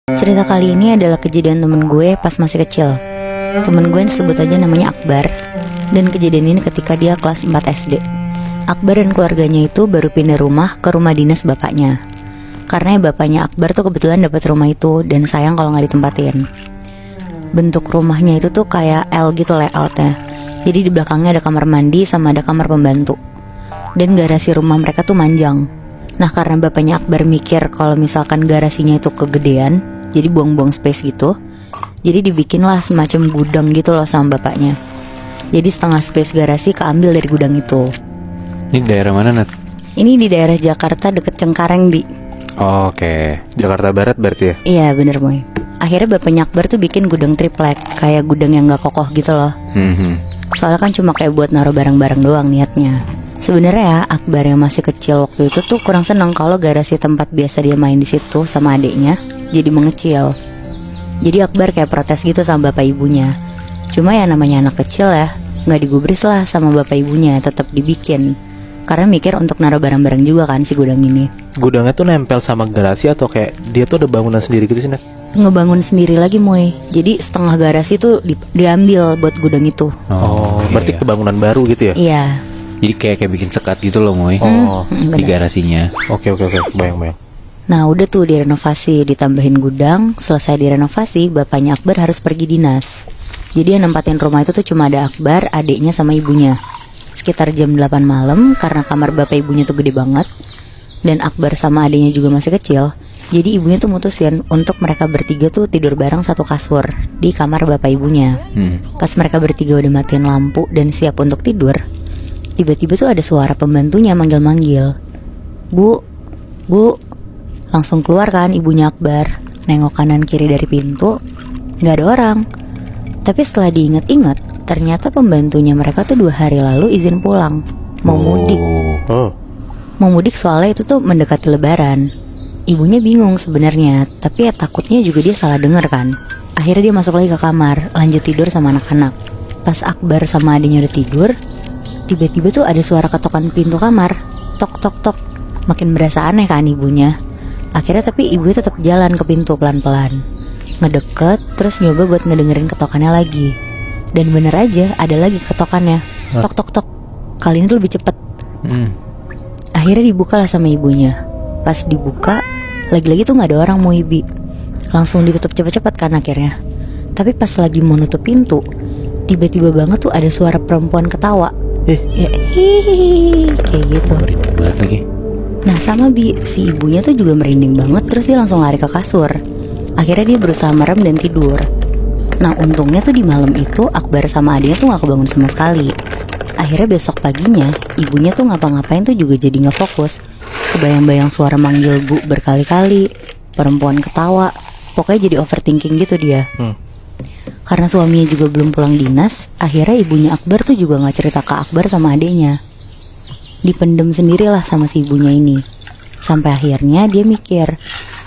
Cerita kali ini adalah kejadian temen gue pas masih kecil. Temen gue sebut aja namanya Akbar. Dan kejadian ini ketika dia kelas 4 SD. Akbar dan keluarganya itu baru pindah rumah ke rumah dinas bapaknya. Karena bapaknya Akbar tuh kebetulan dapat rumah itu dan sayang kalau gak ditempatin. Bentuk rumahnya itu tuh kayak L gitu layoutnya. Jadi di belakangnya ada kamar mandi sama ada kamar pembantu. Dan garasi rumah mereka tuh manjang. Nah karena bapaknya Akbar mikir kalau misalkan garasinya itu kegedean, jadi buang-buang space gitu, jadi dibikinlah semacam gudang gitu loh sama bapaknya. Jadi setengah space garasi keambil dari gudang itu. Ini daerah mana, Nat? Ini di daerah Jakarta deket Cengkareng, Bi. Oh, oke. Jakarta Barat berarti ya? Iya bener, Moy. Akhirnya bapaknya Akbar tuh bikin gudang triplek, kayak gudang yang gak kokoh gitu loh. Soalnya kan cuma kayak buat naruh barang-barang doang niatnya. Sebenarnya Akbar yang masih kecil waktu itu tuh kurang seneng kalau garasi tempat biasa dia main di situ sama adiknya jadi mengecil. Jadi Akbar kayak protes gitu sama bapak ibunya. Cuma ya namanya anak kecil ya, nggak digubris lah sama bapak ibunya, tetap dibikin. Karena mikir untuk naruh barang-barang juga kan si gudang ini. Gudangnya tuh nempel sama garasi atau kayak dia tuh ada bangunan sendiri gitu sih, Nat? Ngebangun sendiri lagi, Moy. Jadi setengah garasi tuh diambil buat gudang itu. Oh, berarti kebangunan baru gitu ya? Iya. Jadi kayak bikin sekat gitu loh, Moy. Oh, Di garasinya. oke, bayang. Nah udah tuh direnovasi, ditambahin gudang. Selesai direnovasi, bapaknya Akbar harus pergi dinas. Jadi yang nempatin rumah itu tuh cuma ada Akbar, adiknya sama ibunya. Sekitar jam 8 malam, karena kamar bapak ibunya tuh gede banget dan Akbar sama adiknya juga masih kecil, jadi ibunya tuh mutusin untuk mereka bertiga tuh tidur bareng satu kasur di kamar bapak ibunya. Pas mereka bertiga udah matiin lampu dan siap untuk tidur, tiba-tiba tuh ada suara pembantunya manggil-manggil. Bu. Langsung keluar kan ibunya Akbar, nengok kanan kiri dari pintu, gak ada orang. Tapi setelah diingat-ingat, ternyata pembantunya mereka tuh 2 hari lalu izin pulang, mau mudik. Mau mudik soalnya itu tuh mendekati lebaran. Ibunya bingung sebenarnya, tapi ya takutnya juga dia salah denger kan. Akhirnya dia masuk lagi ke kamar, lanjut tidur sama anak-anak. Pas Akbar sama adiknya udah tidur, tiba-tiba tuh ada suara ketokan pintu kamar. Tok tok tok. Makin berasa aneh kan ibunya. Akhirnya tapi ibunya tetap jalan ke pintu pelan-pelan, ngedeket, terus nyoba buat ngedengerin ketokannya lagi. Dan bener aja ada lagi ketokannya. Tok tok tok. Kali ini tuh lebih cepet. Akhirnya dibuka lah sama ibunya. Pas dibuka, lagi-lagi tuh gak ada orang, mau ibi. Langsung ditutup cepet-cepet kan akhirnya. Tapi pas lagi mau nutup pintu, tiba-tiba banget tuh ada suara perempuan ketawa. Ya, hihihi, kayak gitu. Banget lagi. Nah sama Bi, si ibunya tuh juga merinding banget. Terus dia langsung lari ke kasur. Akhirnya dia berusaha merem dan tidur. Nah untungnya tuh di malam itu Akbar sama adiknya tuh gak kebangun sama sekali. Akhirnya besok paginya ibunya tuh ngapa-ngapain tuh juga jadi gak fokus. Kebayang-bayang suara manggil bu berkali-kali, perempuan ketawa. Pokoknya jadi overthinking gitu dia. Karena suaminya juga belum pulang dinas, akhirnya ibunya Akbar tuh juga gak cerita ke Akbar sama adiknya. Dipendem sendirilah sama si ibunya ini. Sampai akhirnya dia mikir,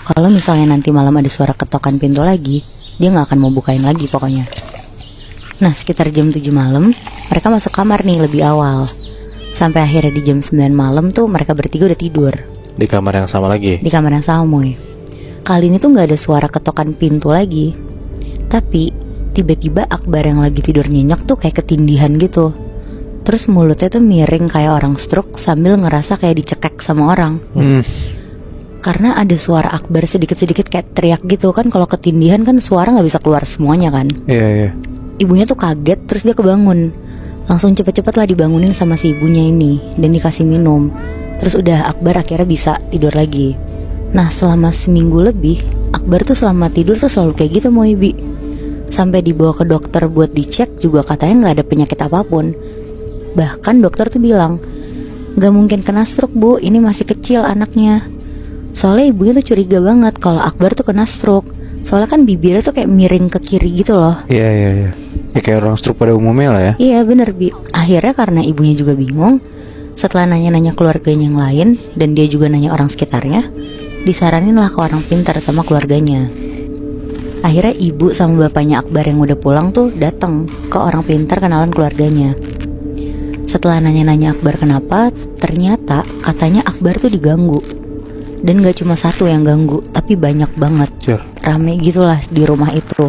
kalau misalnya nanti malam ada suara ketokan pintu lagi, dia gak akan mau bukain lagi pokoknya. Nah sekitar jam 7 malam, mereka masuk kamar nih lebih awal. Sampai akhirnya di jam 9 malam tuh mereka bertiga udah tidur. Di kamar yang sama lagi? Di kamar yang sama, Moy. Kali ini tuh gak ada suara ketokan pintu lagi. Tapi tiba-tiba Akbar yang lagi tidur nyenyak tuh kayak ketindihan gitu. Terus mulutnya tuh miring kayak orang stroke sambil ngerasa kayak dicekek sama orang. Karena ada suara Akbar sedikit-sedikit kayak teriak gitu kan. Kalau ketindihan kan suara gak bisa keluar semuanya kan. Iya. Ibunya tuh kaget, terus dia kebangun. Langsung cepet-cepet lah dibangunin sama si ibunya ini dan dikasih minum. Terus udah Akbar akhirnya bisa tidur lagi. Nah selama seminggu lebih Akbar tuh selama tidur tuh selalu kayak gitu, mau Ibi. Sampai dibawa ke dokter buat dicek juga katanya gak ada penyakit apapun. Bahkan dokter tuh bilang, gak mungkin kena stroke bu, ini masih kecil anaknya. Soalnya ibunya tuh curiga banget kalau Akbar tuh kena stroke. Soalnya kan bibirnya tuh kayak miring ke kiri gitu loh. Iya. Ya kayak orang stroke pada umumnya lah ya. Iya bener Bi. Akhirnya karena ibunya juga bingung, setelah nanya-nanya keluarganya yang lain dan dia juga nanya orang sekitarnya, disaranin lah ke orang pintar sama keluarganya. Akhirnya ibu sama bapaknya Akbar yang udah pulang tuh datang ke orang pintar kenalan keluarganya. Setelah nanya-nanya Akbar kenapa, ternyata katanya Akbar tuh diganggu. Dan gak cuma satu yang ganggu, tapi banyak banget. rame gitulah di rumah itu.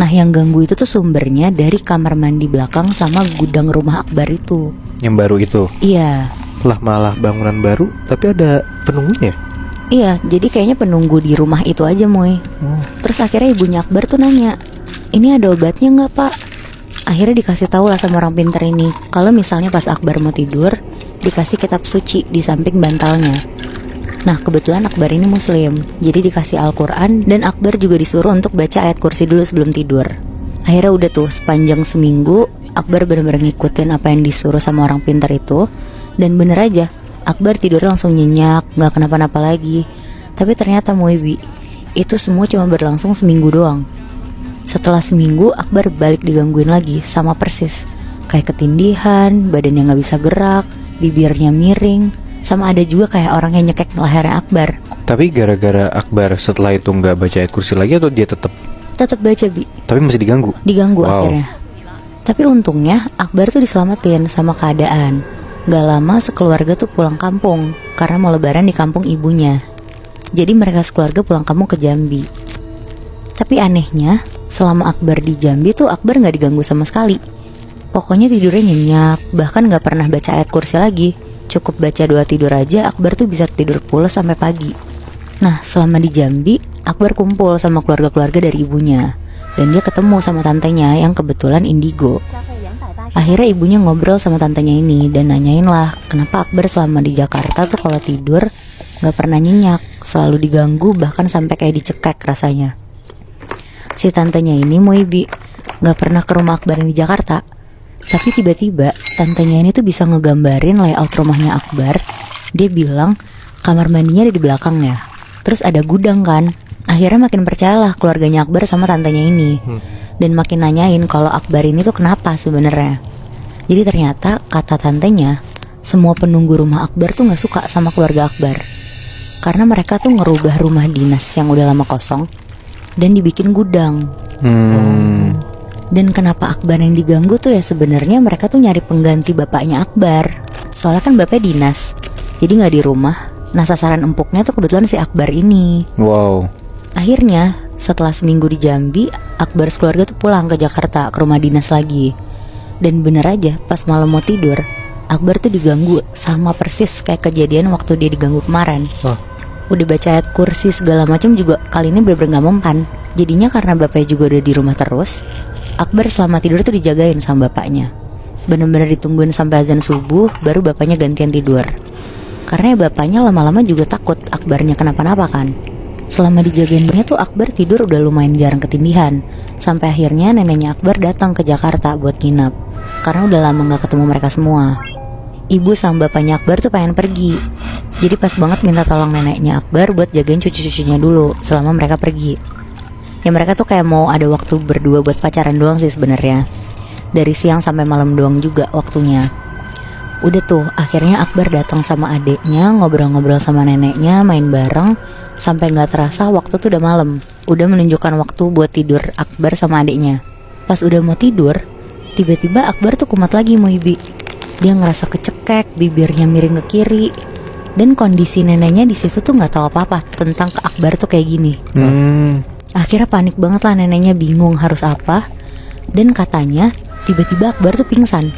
Nah yang ganggu itu tuh sumbernya dari kamar mandi belakang sama gudang rumah Akbar itu. Yang baru itu. Iya. Lah malah bangunan baru tapi ada penunggunya. Iya, jadi kayaknya penunggu di rumah itu aja Moy. Terus akhirnya ibunya Akbar tuh nanya, ini ada obatnya nggak Pak? Akhirnya dikasih tahu lah sama orang pinter ini, kalau misalnya pas Akbar mau tidur, dikasih kitab suci di samping bantalnya. Nah kebetulan Akbar ini muslim, jadi dikasih Al-Quran. Dan Akbar juga disuruh untuk baca ayat kursi dulu sebelum tidur. Akhirnya udah tuh sepanjang seminggu Akbar bener-bener ngikutin apa yang disuruh sama orang pinter itu. Dan bener aja, Akbar tidur langsung nyenyak, gak kenapa-napa lagi. Tapi ternyata Moebi, itu semua cuma berlangsung seminggu doang. Setelah seminggu Akbar balik digangguin lagi sama persis. Kayak ketindihan, badannya gak bisa gerak, bibirnya miring, sama ada juga kayak orang yang nyekek lehernya Akbar. Tapi gara-gara Akbar setelah itu nggak baca ayat kursi lagi atau dia tetap Baca Bi, tapi masih diganggu? diganggu Wow. akhirnya. Tapi untungnya Akbar tuh diselamatin sama keadaan. Gak lama sekeluarga tuh pulang kampung karena mau lebaran di kampung ibunya. Jadi mereka sekeluarga pulang kampung ke Jambi. Tapi anehnya selama Akbar di Jambi tuh Akbar gak diganggu sama sekali. Pokoknya tidurnya nyenyak, bahkan gak pernah baca ayat kursi lagi. Cukup baca doa tidur aja Akbar tuh bisa tidur pules sampai pagi. Nah selama di Jambi Akbar kumpul sama keluarga-keluarga dari ibunya. Dan dia ketemu sama tantenya yang kebetulan indigo. Akhirnya ibunya ngobrol sama tantenya ini dan nanyain lah kenapa Akbar selama di Jakarta tuh kalau tidur gak pernah nyenyak, selalu diganggu bahkan sampai kayak dicekek rasanya. Si tantenya ini Moebi gak pernah ke rumah Akbar yang di Jakarta. Tapi tiba-tiba tantenya ini tuh bisa ngegambarin layout rumahnya Akbar. Dia bilang kamar mandinya ada di belakang ya. Terus ada gudang kan. Akhirnya makin percayalah keluarganya Akbar sama tantenya ini. Dan makin nanyain kalau Akbar ini tuh kenapa sebenarnya. Jadi ternyata kata tantenya, semua penunggu rumah Akbar tuh gak suka sama keluarga Akbar. Karena mereka tuh ngerubah rumah dinas yang udah lama kosong dan dibikin gudang. Dan kenapa Akbar yang diganggu tuh ya sebenarnya mereka tuh nyari pengganti bapaknya Akbar. Soalnya kan bapaknya dinas, jadi gak di rumah. Nah sasaran empuknya tuh kebetulan si Akbar ini. Wow. Akhirnya setelah seminggu di Jambi, Akbar sekeluarga tuh pulang ke Jakarta ke rumah dinas lagi. Dan bener aja pas malam mau tidur, Akbar tuh diganggu sama persis kayak kejadian waktu dia diganggu kemarin. Udah baca ayat kursi segala macam juga kali ini bener-bener gak mempan. Jadinya karena bapaknya juga udah di rumah terus, Akbar selama tidur tuh dijagain sama bapaknya. Bener-bener ditungguin sampai azan subuh, baru bapaknya gantian tidur. Karena bapaknya lama-lama juga takut Akbarnya kenapa-napa kan. Selama dijagainnya tuh Akbar tidur udah lumayan jarang ketindihan. Sampai akhirnya neneknya Akbar datang ke Jakarta buat nginap. Karena udah lama gak ketemu mereka semua. Ibu sama bapaknya Akbar tuh pengen pergi. Jadi pas banget minta tolong neneknya Akbar buat jagain cucu-cucunya dulu selama mereka pergi. Ya mereka tuh kayak mau ada waktu berdua buat pacaran doang sih sebenarnya. Dari siang sampai malam doang juga waktunya. Udah tuh akhirnya Akbar datang sama adeknya, ngobrol-ngobrol sama neneknya, main bareng. Sampai gak terasa waktu tuh udah malam. Udah menunjukkan waktu buat tidur Akbar sama adeknya. Pas udah mau tidur, tiba-tiba Akbar tuh kumat lagi Moibi. Dia ngerasa kecekek, bibirnya miring ke kiri. Dan kondisi neneknya di situ tuh gak tahu apa-apa tentang ke Akbar tuh kayak gini. Akhirnya panik banget lah neneknya, bingung harus apa. Dan katanya tiba-tiba Akbar tuh pingsan.